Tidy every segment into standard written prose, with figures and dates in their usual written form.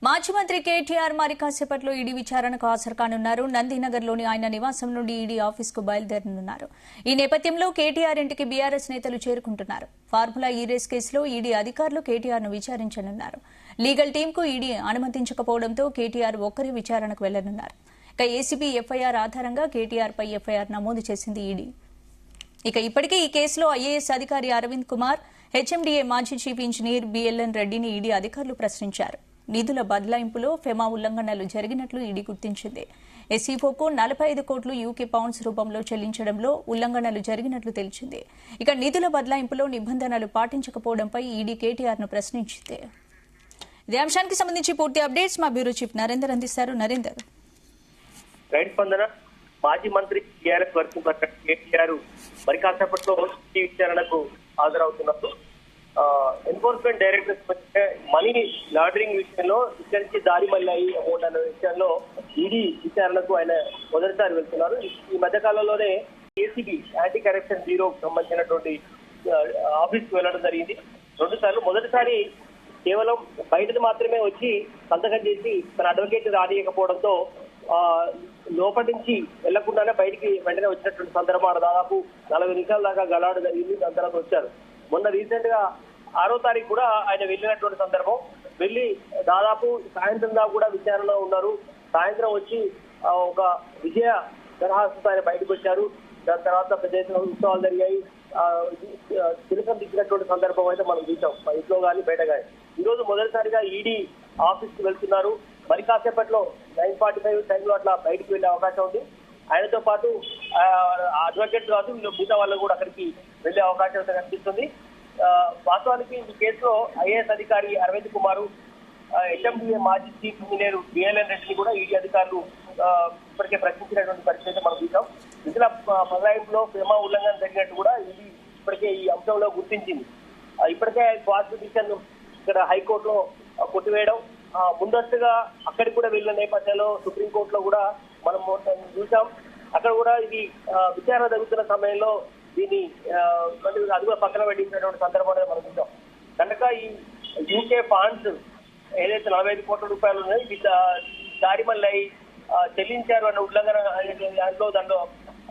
మాజీ మంత్రి కేటీఆర్ మరి కాసేపట్లో ఈడీ విచారణకు హాజరు కానున్నారు. నందినగర్లోని ఆయన నివాసం నుండి ఈడీ ఆఫీసుకు బయలుదేరనున్నారు. ఈ నేపథ్యంలో కేటీఆర్ ఇంటికి బీఆర్ఎస్ నేతలు చేరుకుంటున్నారు. ఫార్ములా ఈ రేస్ కేసులో ఈడీ అధికారులు కేటీఆర్ను విచారించనున్నారు. లీగల్ టీంకు ఈడీ అనుమతించకపోవడంతో కేటీఆర్ ఒక్కరే విచారణకు వెళ్లనున్నారు. ఇక ఏసీబీ ఎఫ్ఐఆర్ ఆధారంగా కేటీఆర్పై ఎఫ్ఐఆర్ నమోదు చేసింది ఈడీ. ఇక ఇప్పటికే ఈ కేసులో ఐఏఎస్ అధికారి అరవింద్ కుమార్, హెచ్ఎండీఏ మాజీ చీఫ్ ఇంజనీర్ బిఎల్ఎన్ రెడ్డిని ఈడీ అధికారులు ప్రశ్నించారు. నిధుల బదలాయింపులో ఫెమా ఉల్లంఘనలు జరిగినట్లు ఈడీ గుర్తించింది. ఎస్ఈఓకు 45 కోట్లు యూకే పౌండ్స్ రూపంలో చెల్లించడంలో ఉల్లంఘనలు జరిగినట్లు తెలిసింది. ఇక నిధుల బదలాయింపులో నిబంధనలు పాటించకపోవడంపై ఈడీ కేటీఆర్ను ప్రశ్నించింది. ఇదే అంశానికి సంబంధించి పూర్తి అప్డేట్స్ మా బ్యూరో చీఫ్ నరేందర్ అందిస్తారు. నరేందర్, మాజీ మంత్రి టీఆర్ఎస్ వర్కింగ్ ప్రెసిడెంట్ కేటీఆర్ మరి కాసేపట్లో విచారణకు హాజరవుతున్నారు. ఎన్ఫోర్స్మెంట్ డైరెక్టరేట్ మనీ లాండరింగ్ విషయంలో ఇక్కడి నుంచి దారి మళ్ళీ అమౌంట్ అనే విషయంలో ఈడీ విచారణకు ఆయన మొదటిసారి వెళ్తున్నారు. ఈ మధ్య కాలంలోనే ఏసీబీ యాంటీ కరప్షన్ బ్యూరోకు సంబంధించినటువంటి ఆఫీస్కి వెళ్లడం జరిగింది 2 సార్లు. మొదటిసారి కేవలం బయటది మాత్రమే వచ్చి సంతకం చేసి తన అడ్వకేట్ రానియకపోవడంతో లోపలి నుంచి వెళ్లకుండానే బయటికి వెంటనే వచ్చినటువంటి సందర్భాలు దాదాపు 40 నిమిషాల దాకా గలాడు జరిగింది. దాని తర్వాత వచ్చారు. మొన్న రీసెంట్ గా 6వ తారీఖు కూడా ఆయన వెళ్ళినటువంటి సందర్భం. వెళ్ళి దాదాపు సాయంత్రం దాకా కూడా విచారణలో ఉన్నారు. సాయంత్రం వచ్చి ఒక విజయ దరఖాస్తుతో ఆయన బయటకు వచ్చారు. దాని తర్వాత పెద్ద ఎత్తున ఉత్సవాలు జరిగాయి. తిలకం దిగినటువంటి సందర్భం అయితే మనం చూసాం, ఇంట్లో కానీ బయట కానీ. ఈ రోజు మొదటిసారిగా ఈడీ ఆఫీస్ కి వెళ్తున్నారు. మరి కాసేపట్లో 9:45 టైంలో అట్లా బయటకు వెళ్లే అవకాశం ఉంది. ఆయనతో పాటు అడ్వకేట్ కాదు మిగతా వాళ్ళు కూడా అక్కడికి వెళ్లే అవకాశం అయితే కనిపిస్తుంది. వాస్తవానికి ఈ కేసులో ఐఏఎస్ అధికారి అరవింద్ కుమార్, హెచ్ఎండీఏ మాజీ చీఫ్ ఇంజనీర్ బిఎల్ఎన్ రెడ్డిని కూడా ఈడీ అధికారులు ఇప్పటికే ప్రశ్నించినటువంటి పరిస్థితి మనం చూసాం. నిధుల బదలాయింపులో ఫెమా ఉల్లంఘన జరిగినట్టు కూడా ఈడీ ఇప్పటికే ఈ అంశంలో గుర్తించింది. ఇప్పటికే క్వాష్ పిటిషన్ ఇక్కడ హైకోర్టులో కొట్టివేయడం, ముందస్తుగా అక్కడికి కూడా వెళ్ళిన నేపథ్యంలో సుప్రీంకోర్టులో కూడా మనం చూసాం. అక్కడ కూడా ఇది విచారణ జరుగుతున్న సమయంలో దీన్ని అది కూడా పక్కన పెట్టించినటువంటి సందర్భంలో మనం చూసాం. కనుక ఈ యూకే ఫండ్స్ ఏదైతే 45 కోట్ల రూపాయలు ఉన్నాయో ఇది దారి మళ్ళీ చెల్లించారు అన్న ఉల్లంఘన దాంట్లో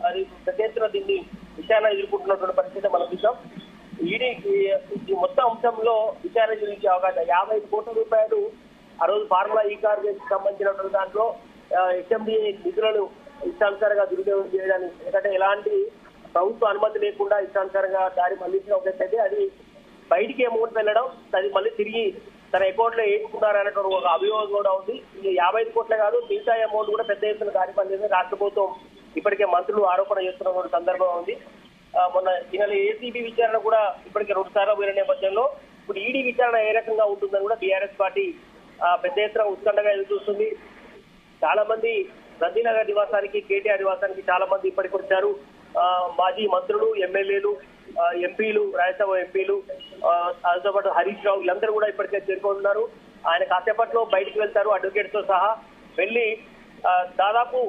అది పెద్ద ఎత్తున దీన్ని విచారణ ఎదుర్కొంటున్నటువంటి పరిస్థితి మనం చూసాం. ఈడీ ఈ మొత్తం అంశంలో విచారణ జరిగే అవకాశం 55 కోట్ల రూపాయలు ఆ రోజు ఫార్ములా ఈ కార్ సంబంధించినటువంటి దాంట్లో హెచ్ఎండీఏ నిధులను ఇష్టానుసారంగా దుర్వినియోగం చేయడానికి, ఎందుకంటే ఎలాంటి ప్రభుత్వ అనుమతి లేకుండా ఇష్టానుసారంగా దారి మళ్లించిన ఒకటైతే అది బయటికి అమౌంట్ వెళ్ళడం, అది మళ్ళీ తిరిగి తన అకౌంట్ లో వేసుకున్నారనేటువంటి ఒక అభియోగం కూడా ఉంది. ఇది 55 కోట్లే కాదు, మిగతా అమౌంట్ కూడా పెద్ద ఎత్తున దారి మళ్లింది. రాష్ట్ర ప్రభుత్వం ఇప్పటికే మంత్రులు ఆరోపణ చేస్తున్న సందర్భం ఉంది. మొన్న ఈ నెల ఏసీబీ విచారణ కూడా ఇప్పటికే 2 సార్లు పోయిన నేపథ్యంలో ఇప్పుడు ఈడీ విచారణ ఏ రకంగా ఉంటుందని కూడా బీఆర్ఎస్ పార్టీ పెద్ద ఎత్తున ఉత్కంఠగా ఎదురు చూస్తుంది. చాలా మంది నందినగర్ నివాసానికి, కేటీఆర్ నివాసానికి చాలా మంది ఇప్పటికి వచ్చారు. మాజీ మంత్రులు, ఎమ్మెల్యేలు, ఎంపీలు, రాజ్యసభ ఎంపీలు, దాంతో పాటు హరీష్ రావు వీళ్ళందరూ కూడా ఇప్పటికే చేరుకుంటున్నారు. ఆయన కాసేపట్లో బయటికి వెళ్తారు అడ్వకేట్స్ తో సహా. వెళ్ళి దాదాపు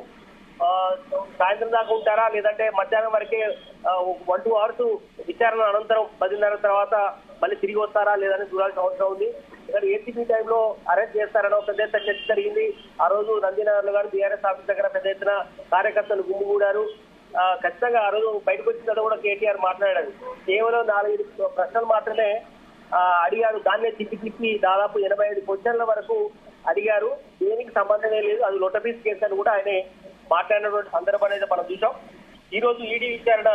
సాయంత్రం దాకా ఉంటారా లేదంటే మధ్యాహ్నం వరకే 1-2 అవర్స్ విచారణ అనంతరం 10:30 తర్వాత మళ్ళీ తిరిగి వస్తారా లేదని చూడాల్సిన అవసరం ఉంది. ఇక్కడ ఏసీబీ టైంలో అరెస్ట్ చేస్తారని పెద్ద ఎత్తున చర్చ జరిగింది. ఆ రోజు నందినగర్ లో కానీ బీఆర్ఎస్ ఆఫీస్ దగ్గర పెద్ద ఎత్తున కార్యకర్తలు గుమ్మిగూడారు. ఖచ్చితంగా ఆ రోజు బయటకు వచ్చిన తర్వాత కూడా కేటీఆర్ మాట్లాడారు. కేవలం 4-5 ప్రశ్నలు మాత్రమే అడిగారు. దాన్నే తిప్పి దాదాపు 85 క్వశ్చన్ల వరకు అడిగారు. దేనికి సంబంధమే లేదు, అది లొటపీస్ కేసు అని కూడా ఆయన మాట్లాడినటువంటి సందర్భం అనేది మనం చూసాం. ఈ రోజు ఈడీ విచారణ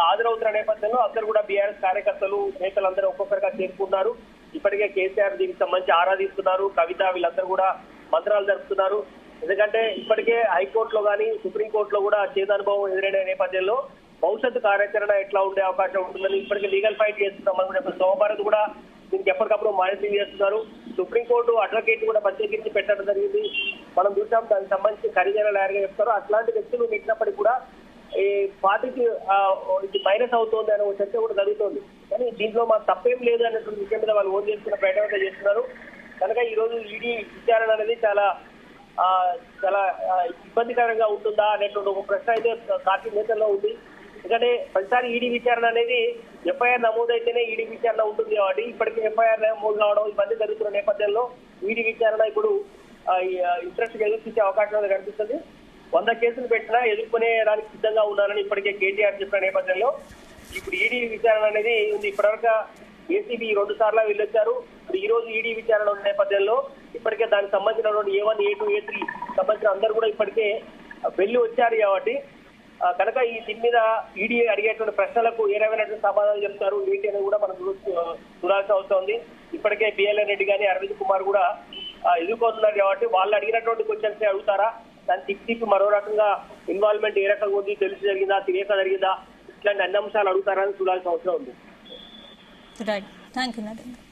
హాజరవుతున్న నేపథ్యంలో అందరూ కూడా బీఆర్ఎస్ కార్యకర్తలు, నేతలందరూ ఒక్కొక్కరిగా చేరుకున్నారు. ఇప్పటికే కేసీఆర్ దీనికి సంబంధించి ఆరాధిస్తున్నారు. కవిత వీళ్ళందరూ కూడా మంత్రాలు జరుపుతున్నారు. ఎందుకంటే ఇప్పటికే హైకోర్టులో కానీ సుప్రీంకోర్టులో కూడా చేదనుభవం ఎదురైన నేపథ్యంలో భవిష్యత్తు కార్యాచరణ ఎట్లా ఉండే అవకాశం ఉంటుందని ఇప్పటికే లీగల్ ఫైట్ చేస్తున్నాం. సోమవారం కూడా దీనికి ఎప్పటికప్పుడు మానిటరింగ్ చేస్తున్నారు. సుప్రీంకోర్టు అడ్వకేట్ కూడా ప్రత్యేకించి పెట్టడం జరిగింది. మనం చూసాం. దానికి సంబంధించి ఖరీదైన లాయర్గా చెప్తారు. అట్లాంటి వ్యక్తులు పెట్టినప్పటికీ కూడా ఈ పార్టీకి ఇది మైనస్ అవుతుంది అనే చర్చ కూడా జరుగుతుంది. కానీ దీంట్లో మాకు తప్పేం లేదు అనేటువంటి విషయం మీద వాళ్ళు ఓన్ చేసుకున్న ప్రయత్నం చేస్తున్నారు. కనుక ఈ రోజు ఈడీ విచారణ అనేది చాలా ఇబ్బందికరంగా ఉంటుందా అనేటువంటి ఒక ప్రశ్న అయితే పార్టీ నేతల్లో ఉంది. ఎందుకంటే ప్రతిసారి ఈడీ విచారణ అనేది ఎఫ్ఐఆర్ నమోదైతేనే ఈడీ విచారణ ఉంటుంది కాబట్టి ఇప్పటికీ ఎఫ్ఐఆర్ నమోదు కావడం ఇవన్నీ జరుగుతున్న నేపథ్యంలో ఈడీ విచారణ ఇప్పుడు ఇంట్రెస్ట్ ఎదుర్కొచ్చే అవకాశం కనిపిస్తుంది. 100 కేసులు పెట్టినా ఎదుర్కొనే దానికి సిద్ధంగా ఉన్నారని ఇప్పటికే కేటీఆర్ చెప్పిన నేపథ్యంలో ఇప్పుడు ఈడీ విచారణ అనేది ఉంది. ఇప్పటివరకు ఏసీబీ 2 సార్లు వెళ్ళొచ్చారు. ఇప్పుడు ఈ రోజు ఈడీ విచారణ ఉన్న నేపథ్యంలో ఇప్పటికే దానికి సంబంధించినటువంటి A1, A2, A3 సంబంధించిన అందరూ కూడా ఇప్పటికే వెళ్ళి వచ్చారు కాబట్టి కనుక ఈ దీని మీద ఈడీ అడిగేటువంటి ప్రశ్నలకు ఏ రకమైనటువంటి సమాధానం చెప్తారు ఏంటి అనేది కూడా మనం చూడాల్సి అవుతోంది. ఇప్పటికే బిఎల్ఎన్ రెడ్డి గాని అరవింద్ కుమార్ కూడా ఎదుర్కొంటున్నారు కాబట్టి వాళ్ళు అడిగినటువంటి క్వశ్చన్స్ అడుగుతారా, దాని తిప్పి మరో రకంగా ఇన్వాల్వ్మెంట్ ఏ రకంగా ఉంది, తెలిసి జరిగిందా, తెలియక జరిగిందా, ఇట్లాంటి అన్ని అంశాలు అడుగుతారా అని చూడాల్సిన అవసరం ఉంది. Right, thank you Narendra.